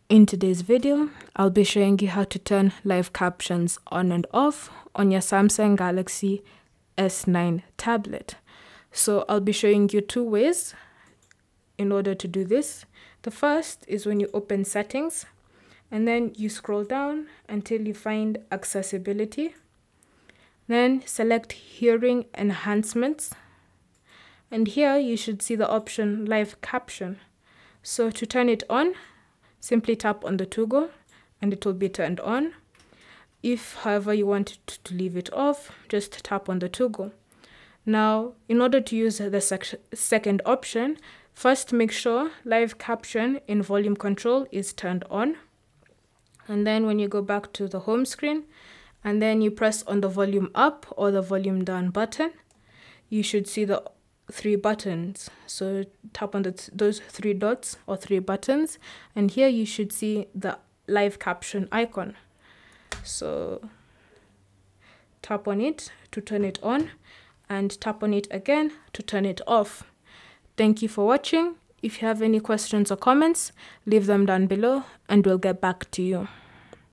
In today's video, I'll be showing you how to turn live captions on and off on your Samsung Galaxy S9 tablet. So I'll be showing you two ways in order to do this. The first is when you open settings and then you scroll down until you find accessibility. Then select hearing enhancements. And here you should see the option live caption. So to turn it on, simply tap on the toggle and it will be turned on. If, however, you want to leave it off, just tap on the toggle. Now, in order to use the second option, first make sure live caption in volume control is turned on. And then when you go back to the home screen, and then you press on the volume up or the volume down button, you should see the three buttons. So tap on those three dots or three buttons, and here you should see the live caption icon. So tap on it to turn it on and tap on it again to turn it off. Thank you for watching. If you have any questions or comments, leave them down below and we'll get back to you.